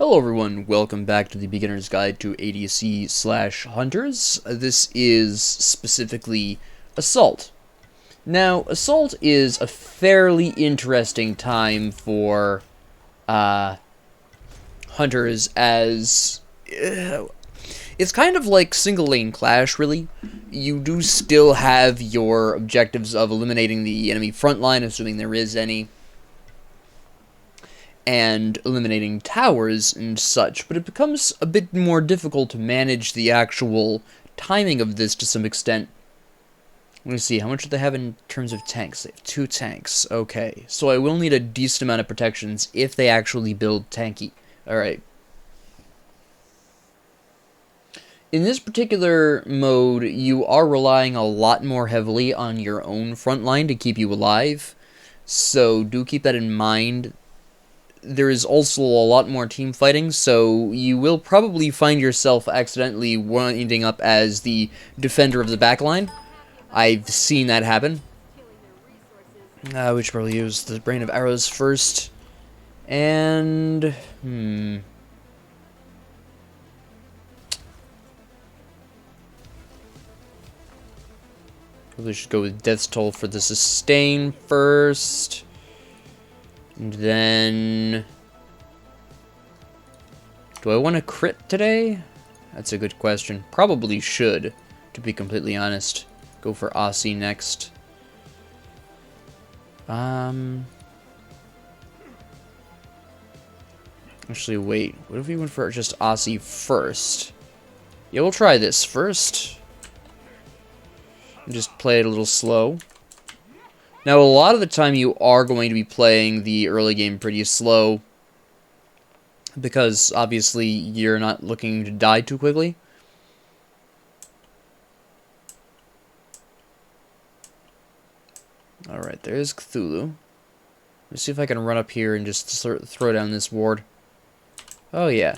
Hello everyone, welcome back to the Beginner's Guide to ADC/Hunters. This is specifically Assault. Now, Assault is a fairly interesting time for Hunters as it's kind of like single lane Clash, really. You do still have your objectives of eliminating the enemy front line, assuming there is any, and eliminating towers and such, but it becomes a bit more difficult to manage the actual timing of this to some extent. Let me see, how much do they have in terms of tanks? They have 2 tanks. Okay, so I will need a decent amount of protections if they actually build tanky. Alright. In this particular mode, you are relying a lot more heavily on your own front line to keep you alive, so do keep that in mind. There is also a lot more team fighting, so you will probably find yourself accidentally winding up as the defender of the backline. I've seen that happen. We should probably use the Brain of Arrows first. And... Probably should go with Death's Toll for the sustain first. And then... do I want to crit today? That's a good question. Probably should, to be completely honest. Go for Aussie next. Actually, wait. What if we went for just Aussie first? Yeah, we'll try this first. And just play it a little slow. Now, a lot of the time you are going to be playing the early game pretty slow, because obviously you're not looking to die too quickly. Alright, there's Cthulhu. Let's see if I can run up here and just throw down this ward. Oh yeah.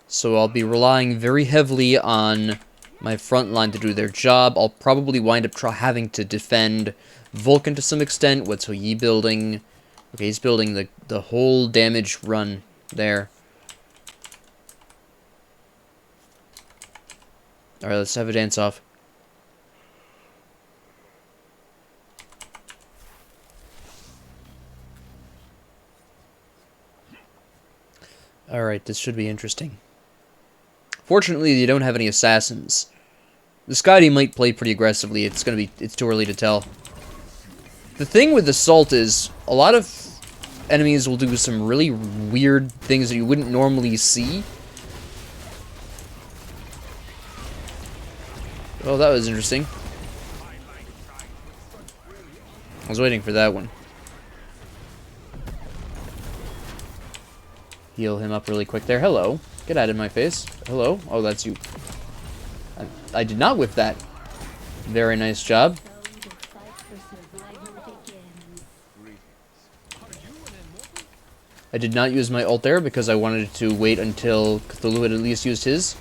So I'll be relying very heavily on my front line to do their job. I'll probably wind up having to defend Vulcan to some extent. What's he building? Okay, he's building the whole damage run there. Alright, let's have a dance off. Alright, this should be interesting. Fortunately, you don't have any assassins. The Scotty might play pretty aggressively. It's too early to tell. The thing with Assault is, a lot of enemies will do some really weird things that you wouldn't normally see. Oh, that was interesting. I was waiting for that one. Heal him up really quick there. Hello. Get out of my face. Hello. Oh, that's you. I did not whip that. Very nice job. I did not use my ult there because I wanted to wait until Cthulhu had at least used his.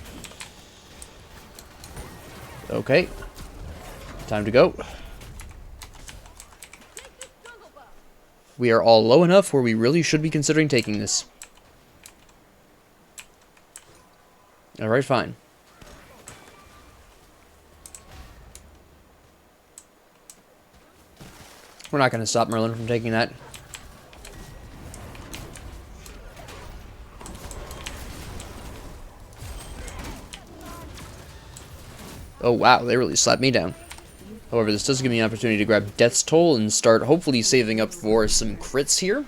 Okay. Time to go. We are all low enough where we really should be considering taking this. Alright, fine. We're not going to stop Merlin from taking that. Oh wow, they really slapped me down. However, this does give me an opportunity to grab Death's Toll and start hopefully saving up for some crits here.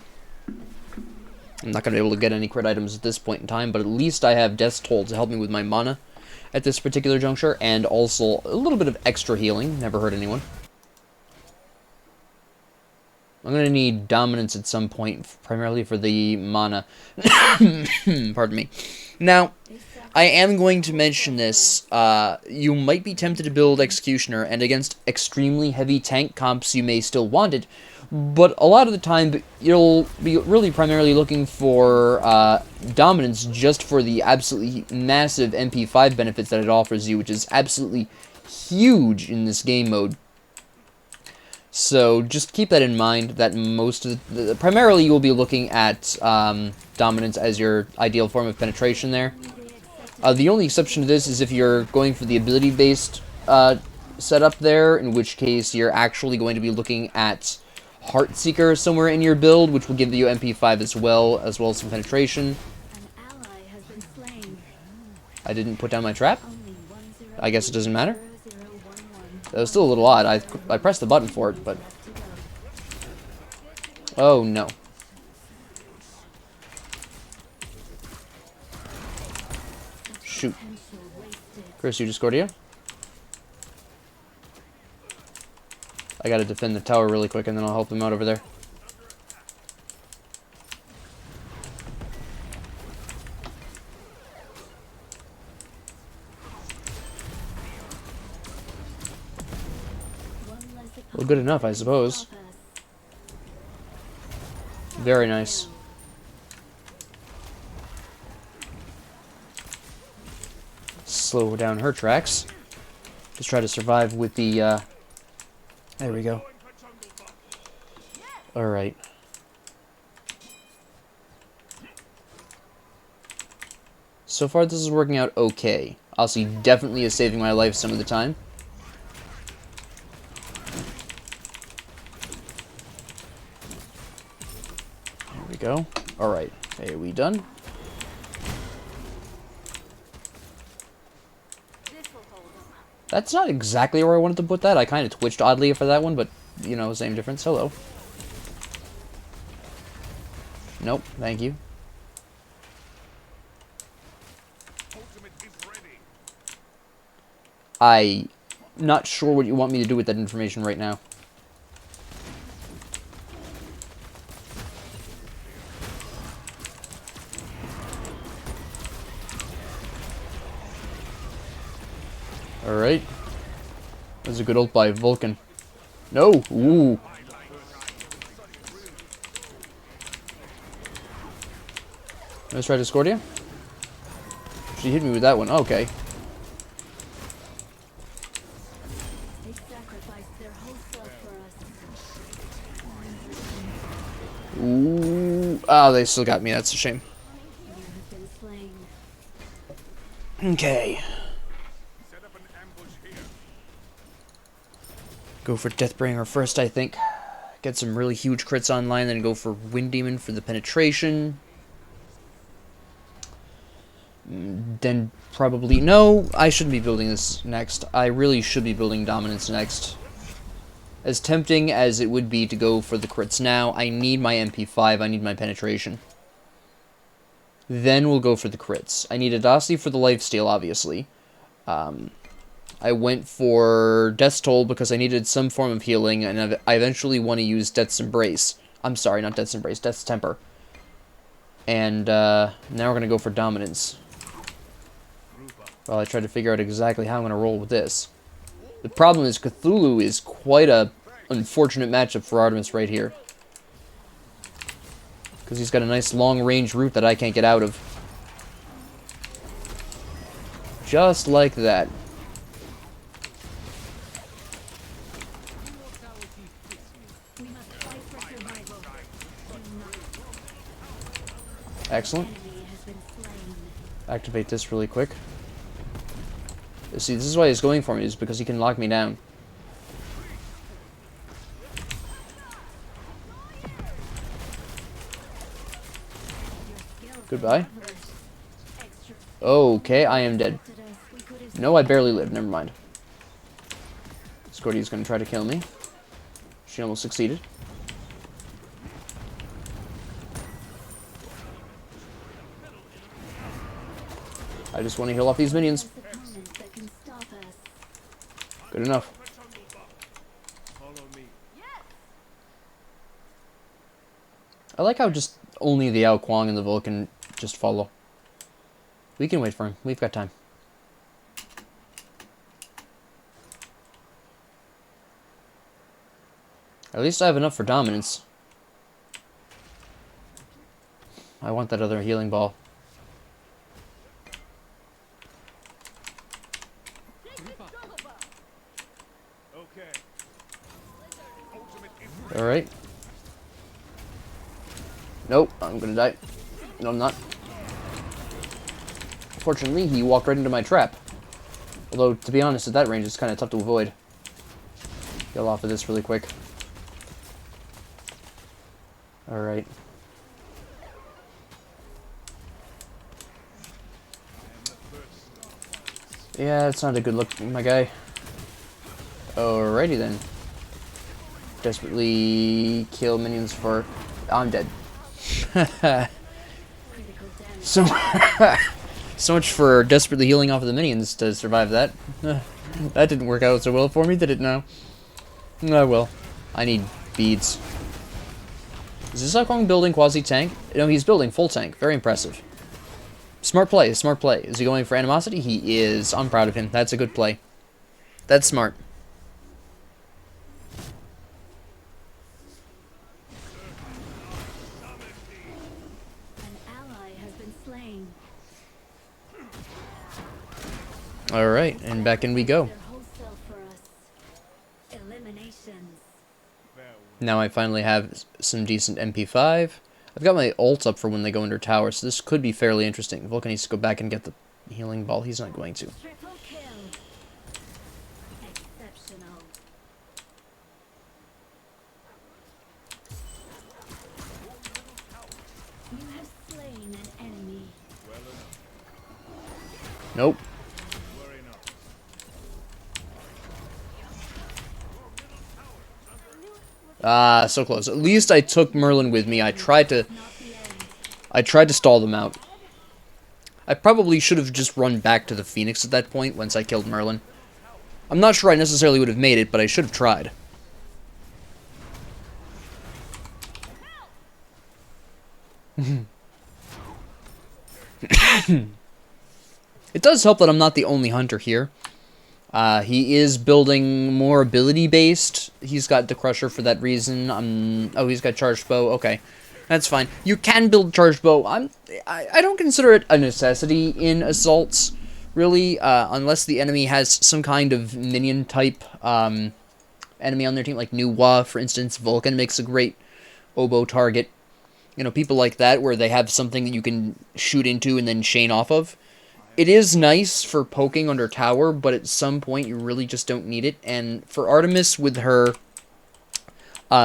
I'm not going to be able to get any crit items at this point in time, but at least I have Death's Toll to help me with my mana at this particular juncture, and also a little bit of extra healing. Never hurt anyone. I'm going to need Dominance at some point, primarily for the mana. Pardon me. Now, I am going to mention this. You might be tempted to build Executioner, and against extremely heavy tank comps you may still want it, but a lot of the time you'll be really primarily looking for Dominance just for the absolutely massive MP5 benefits that it offers you, which is absolutely huge in this game mode. So just keep that in mind, that most of primarily you will be looking at dominance as your ideal form of penetration there. The only exception to this is if you're going for the ability-based setup there, in which case you're actually going to be looking at Heartseeker somewhere in your build, which will give you MP5 as well as some penetration. I didn't put down my trap. I guess it doesn't matter. That was still a little odd. I pressed the button for it, but... Oh, no. Shoot. Chris, you Discordia? I gotta defend the tower really quick, and then I'll help him out over there. Well, good enough, I suppose. Very nice. Slow down her tracks. Just try to survive with the, There we go. Alright. So far, this is working out okay. Obviously, definitely is saving my life some of the time. There we go. Alright. Are we done? That's not exactly where I wanted to put that. I kind of twitched oddly for that one, but, you know, same difference. Hello. Nope, thank you. I'm not sure what you want me to do with that information right now. Alright. That was a good ult by Vulcan. No! Ooh. Let's try Discordia. She hit me with that one. Okay. Ooh. Oh, they still got me. That's a shame. Okay. Go for Deathbringer first, I think. Get some really huge crits online, then go for Wind Demon for the penetration. Then probably... No, I shouldn't be building this next. I really should be building Dominance next. As tempting as it would be to go for the crits now, I need my MP5, I need my penetration. Then we'll go for the crits. I need Adasi for the lifesteal, obviously. I went for Death's Toll because I needed some form of healing, and I eventually want to use Death's Embrace. I'm sorry, not Death's Embrace, Death's Temper. And now we're going to go for Dominance. Well, I tried to figure out exactly how I'm going to roll with this. The problem is Cthulhu is quite a unfortunate matchup for Artemis right here. Because he's got a nice long-range route that I can't get out of. Just like that. Excellent. Activate this really quick. See, this is why he's going for me, is because he can lock me down. Goodbye. Okay, I am dead. No, I barely lived. Never mind. Scordy's going to try to kill me. She almost succeeded. I just want to heal off these minions. Good enough. I like how just only the Ao Kuang and the Vulcan just follow. We can wait for him. We've got time. At least I have enough for dominance. I want that other healing ball. Alright. Nope, I'm gonna die. No, I'm not. Fortunately, he walked right into my trap. Although, to be honest, at that range, it's kind of tough to avoid. Get off of this really quick. Alright. Yeah, it's not a good look, my guy. Alrighty then. Desperately kill minions for... I'm dead. So... so much for desperately healing off of the minions to survive that. That didn't work out so well for me, did it now? Oh well. I need beads. Is this Akong building quasi-tank? No, he's building full tank. Very impressive. Smart play, smart play. Is he going for animosity? He is. I'm proud of him. That's a good play. That's smart. Alright, and back in we go. Now I finally have some decent MP5. I've got my ult up for when they go under tower, so this could be fairly interesting. Vulcan needs to go back and get the healing ball. He's not going to. Nope. Ah, so close. At least I took Merlin with me. I tried to stall them out. I probably should have just run back to the Phoenix at that point once I killed Merlin. I'm not sure I necessarily would have made it, but I should have tried. It does help that I'm not the only hunter here. He is building more ability-based. He's got the Crusher for that reason. Oh, he's got Charged Bow. Okay, that's fine. You can build Charged Bow. I don't consider it a necessity in assaults, really, unless the enemy has some kind of minion-type enemy on their team, like Nuwa, for instance. Vulcan makes a great oboe target. You know, people like that, where they have something that you can shoot into and then chain off of. It is nice for poking under tower, but at some point you really just don't need it. And for Artemis with her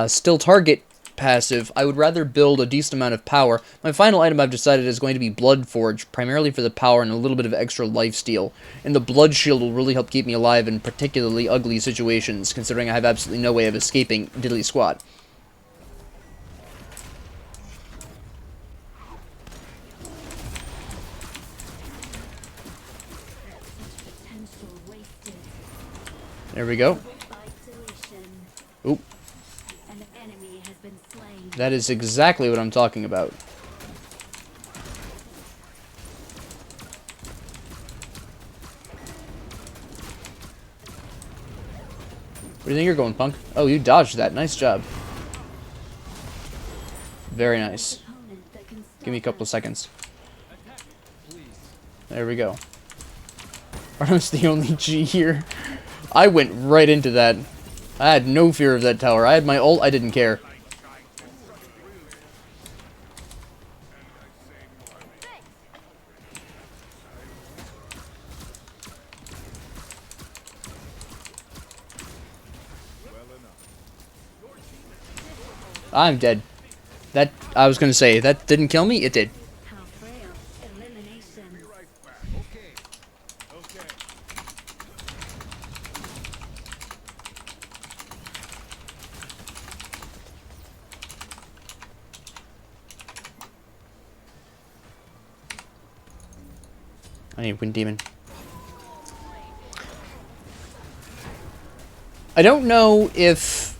still target passive, I would rather build a decent amount of power. My final item I've decided is going to be Blood Forge, primarily for the power and a little bit of extra lifesteal. And the Blood Shield will really help keep me alive in particularly ugly situations, considering I have absolutely no way of escaping diddly squat. There we go. Oop. That is exactly what I'm talking about. Where do you think you're going, punk? Oh, you dodged that. Nice job. Very nice. Give me a couple of seconds. There we go. Artem's the only G here. I went right into that. I had no fear of that tower. I had my ult, I didn't care. I'm dead. That, I was gonna say, that didn't kill me? It did. I need Wind Demon. I don't know if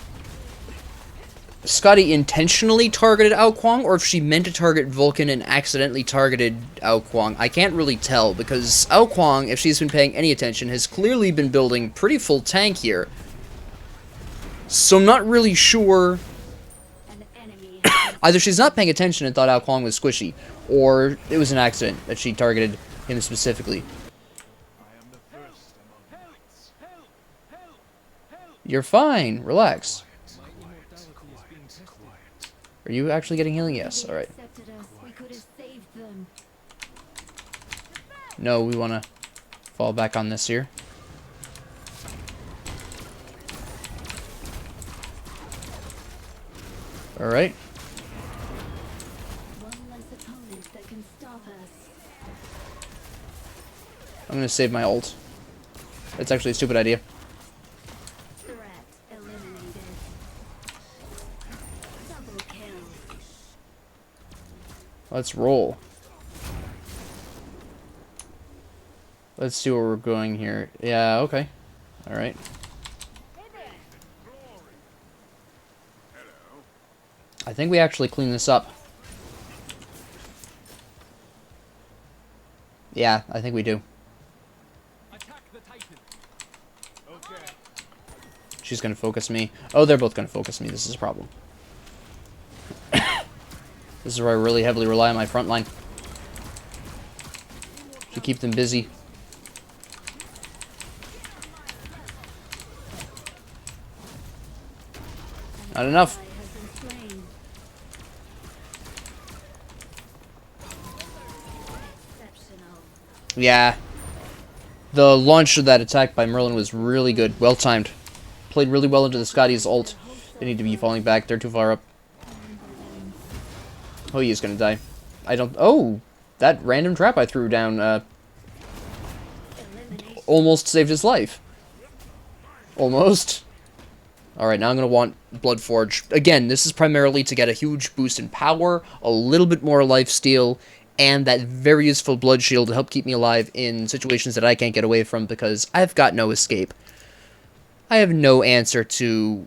Scotty intentionally targeted Ao Kuang or if she meant to target Vulcan and accidentally targeted Ao Kuang. I can't really tell because Ao Kuang, if she's been paying any attention, has clearly been building pretty full tank here. So I'm not really sure. Either she's not paying attention and thought Ao Kuang was squishy, or it was an accident that she targeted him specifically. You're fine. Relax. Are you actually getting healing? Yes. All right. No, we want to fall back on this here. All right. I'm going to save my ult. That's actually a stupid idea. Let's roll. Let's see where we're going here. Yeah, okay. Alright. I think we actually clean this up. Yeah, I think we do. She's gonna focus me. Oh, they're both gonna focus me. This is a problem. This is where I really heavily rely on my front line to keep them busy. Not enough. Yeah. The launch of that attack by Merlin was really good. Well timed. Played really well into the Scotty's ult. They need to be falling back. They're too far up. Oh, he is gonna die. I don't... Oh! That random trap I threw down, almost saved his life. Almost. Alright, now I'm gonna want Bloodforge. Again, this is primarily to get a huge boost in power, a little bit more lifesteal, and that very useful blood shield to help keep me alive in situations that I can't get away from because I've got no escape. I have no answer to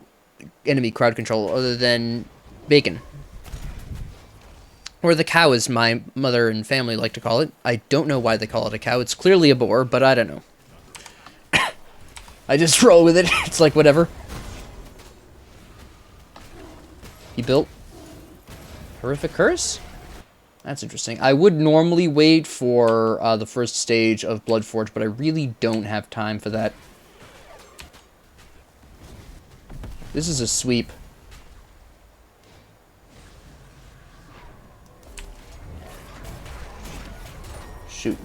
enemy crowd control other than bacon. Or the cow, as my mother and family like to call it. I don't know why they call it a cow. It's clearly a boar, but I don't know. I just roll with it. It's like, whatever. He built Horrific Curse? That's interesting. I would normally wait for the first stage of Bloodforge, but I really don't have time for that. This is a sweep. Shoot.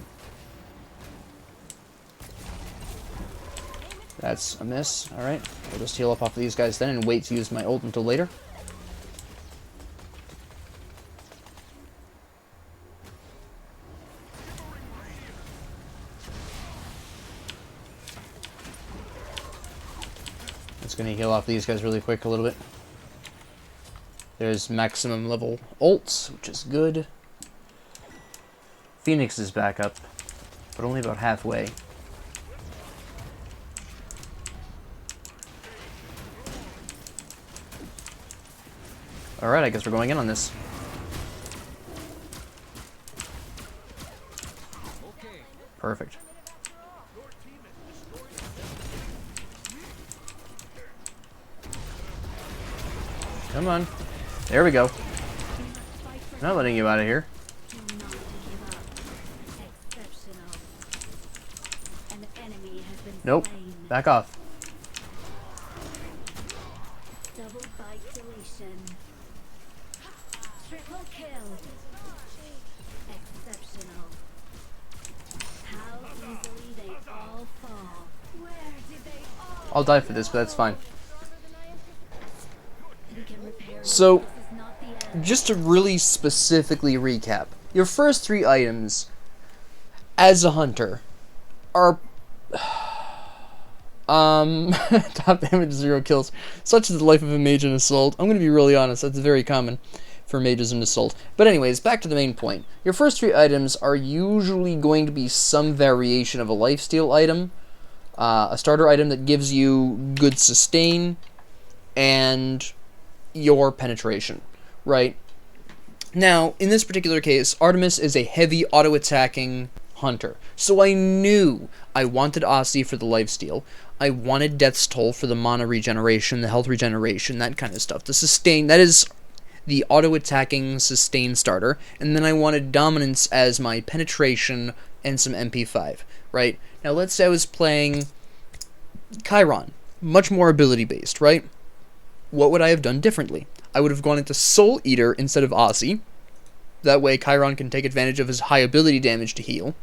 That's a miss. Alright. I'll just heal up off of these guys then and wait to use my ult until later. It's going to heal off these guys really quick a little bit. There's maximum level ults, which is good. Phoenix is back up, but only about halfway. Alright, I guess we're going in on this. Perfect. Come on. There we go. Not letting you out of here. Nope. Back off. I'll die for this, but that's fine. So, just to really specifically recap, your first 3 items as a hunter are top damage, 0 kills. Such is the life of a mage in Assault. I'm going to be really honest, that's very common for mages in Assault. But anyways, back to the main point. Your first 3 items are usually going to be some variation of a lifesteal item, a starter item that gives you good sustain, and your penetration, right? Now, in this particular case, Artemis is a heavy auto-attacking hunter. So I knew I wanted Aussie for the lifesteal. I wanted Death's Toll for the mana regeneration, the health regeneration, that kind of stuff. The sustain, that is the auto-attacking sustain starter. And then I wanted Dominance as my penetration and some MP5, right? Now let's say I was playing Chiron, much more ability-based, right? What would I have done differently? I would have gone into Soul Eater instead of Aussie. That way Chiron can take advantage of his high ability damage to heal.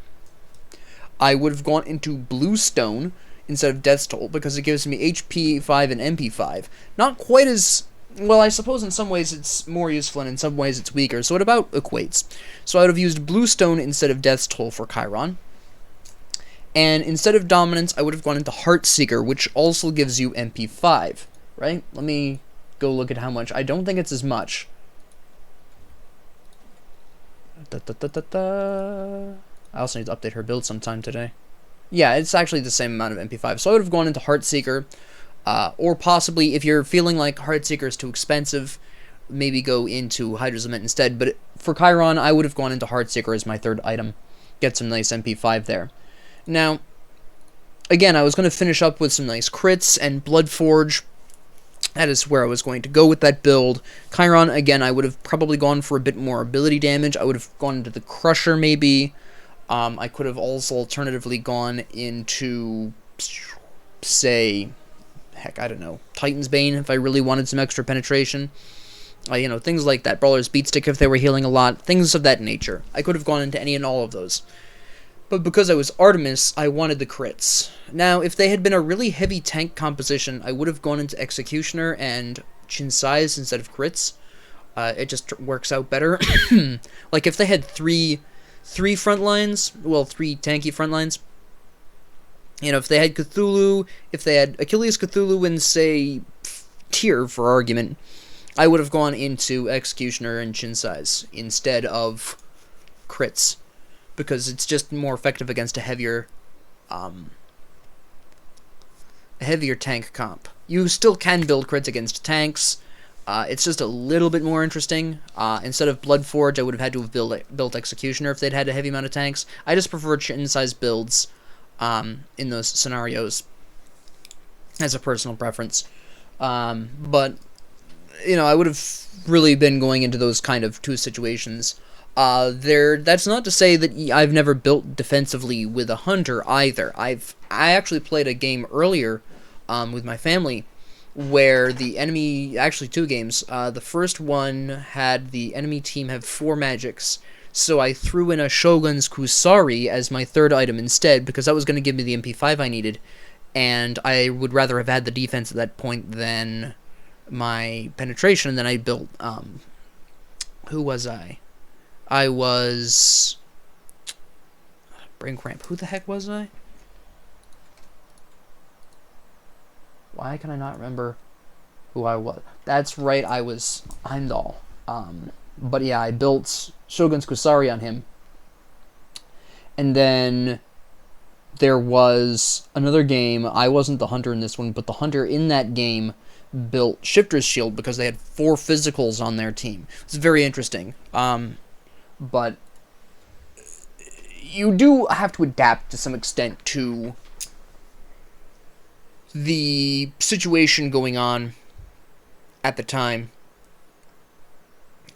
I would have gone into Bluestone instead of Death's Toll, because it gives me HP 5 and MP 5. Not quite as... well, I suppose in some ways it's more useful, and in some ways it's weaker, so it about equates. So I would have used Bluestone instead of Death's Toll for Chiron. And instead of Dominance, I would have gone into Heartseeker, which also gives you MP 5, right? Let me go look at how much. I don't think it's as much. I also need to update her build sometime today. Yeah, it's actually the same amount of MP 5. So I would have gone into Heartseeker, or possibly, if you're feeling like Heartseeker is too expensive, maybe go into Hydra's Lament instead. But for Chiron, I would have gone into Heartseeker as my third item. Get some nice MP 5 there. Now, again, I was going to finish up with some nice crits and Bloodforge. That is where I was going to go with that build. Chiron, again, I would have probably gone for a bit more ability damage. I would have gone into the Crusher, maybe. I could have also alternatively gone into, say, heck, I don't know, Titan's Bane if I really wanted some extra penetration. You know, things like that. Brawler's Beatstick if they were healing a lot. Things of that nature. I could have gone into any and all of those. But because I was Artemis, I wanted the crits. Now, if they had been a really heavy tank composition, I would have gone into Executioner and Chin Size instead of crits. It just works out better. Like, if they had three front lines, well, 3 tanky front lines, you know, if they had Cthulhu, if they had Achilles, Cthulhu, and, say, Tyr, for argument, I would have gone into Executioner and Chin Size instead of crits, because it's just more effective against a heavier tank comp. You still can build crits against tanks. It's just a little bit more interesting. Instead of Bloodforge, I would have had to have built Executioner if they'd had a heavy amount of tanks. I just prefer chin-size builds in those scenarios as a personal preference. But, you know, I would have really been going into those kind of two situations. That's not to say that I've never built defensively with a hunter either. I actually played a game earlier with my family where the enemy, actually 2 games, the first one had the enemy team have 4 magics, so I threw in a Shogun's Kusari as my third item instead, because that was going to give me the MP5 I needed, and I would rather have had the defense at that point than my penetration, and then I built, who was I? I was... brain cramp. Who the heck was I? Why can I not remember who I was? That's right, I was Heimdall. But yeah, I built Shogun's Kusari on him. And then there was another game. I wasn't the hunter in this one, but the hunter in that game built Shifter's Shield because they had 4 physicals on their team. It's very interesting. But you do have to adapt to some extent to the situation going on at the time.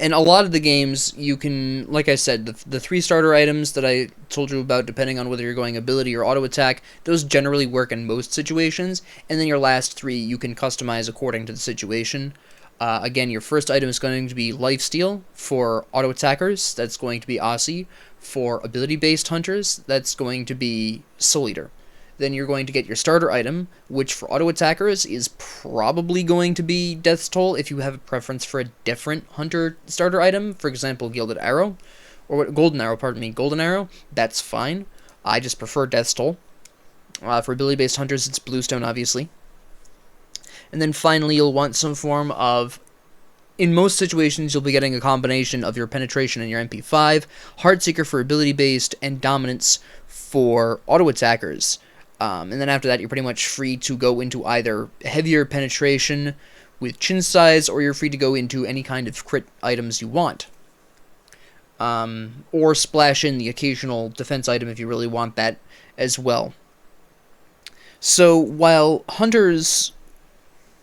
And a lot of the games, you can, like I said, the 3 starter items that I told you about, depending on whether you're going ability or auto attack, those generally work in most situations. And then your last 3 you can customize according to the situation. Again, your first item is going to be Lifesteal for auto attackers. That's going to be Aussie. For ability-based hunters, that's going to be Soul Eater. Then you're going to get your starter item, which for auto attackers is probably going to be Death's Toll if you have a preference for a different hunter starter item. For example, Gilded Arrow, or Golden Arrow, pardon me, Golden Arrow. That's fine. I just prefer Death's Toll. For ability-based hunters, it's Bluestone, obviously. And then finally, you'll want some form of... in most situations, you'll be getting a combination of your penetration and your MP5, Heartseeker for ability-based, and Dominance for auto attackers. And then after that, you're pretty much free to go into either heavier penetration with Chin Size, or you're free to go into any kind of crit items you want. Or splash in the occasional defense item if you really want that as well. So, while hunters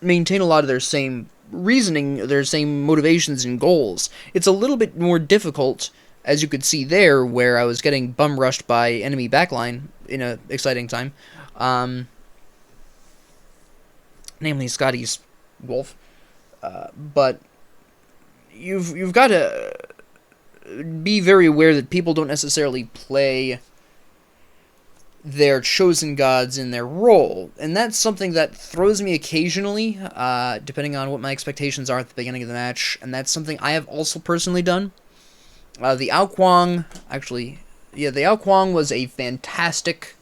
maintain a lot of their same reasoning, their same motivations and goals, it's a little bit more difficult, as you could see there, where I was getting bum rushed by enemy backline in an exciting time, namely Scotty's Wolf. But you've got to be very aware that people don't necessarily play their chosen gods in their role, and that's something that throws me occasionally, depending on what my expectations are at the beginning of the match, and that's something I have also personally done. The Ao Kuang, actually, yeah, the Ao Kuang was a fantastic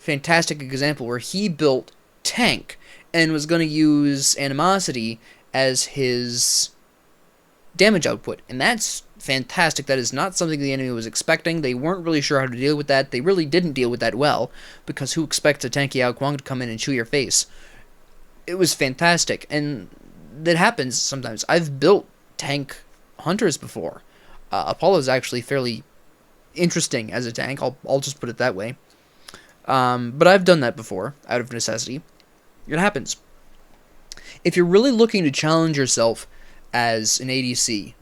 example where he built tank and was going to use animosity as his damage output, and that's fantastic. That is not something the enemy was expecting. They weren't really sure how to deal with that. They really didn't deal with that well, because who expects a tanky Ao Kuang to come in and chew your face? It was fantastic, and that happens sometimes. I've built tank hunters before. Apollo's actually fairly interesting as a tank. I'll just put it that way. But I've done that before, out of necessity. It happens. If you're really looking to challenge yourself as an ADC,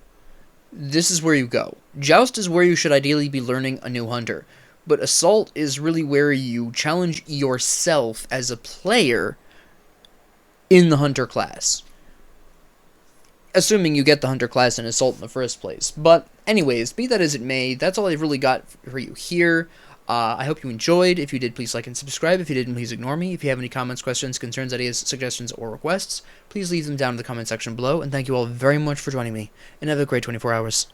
this is where you go. Joust is where you should ideally be learning a new hunter, but Assault is really where you challenge yourself as a player in the hunter class. Assuming you get the hunter class in Assault in the first place. But anyways, be that as it may, that's all I've really got for you here. I hope you enjoyed. If you did, please like and subscribe. If you didn't, please ignore me. If you have any comments, questions, concerns, ideas, suggestions, or requests, please leave them down in the comment section below. And thank you all very much for joining me. And have a great 24 hours.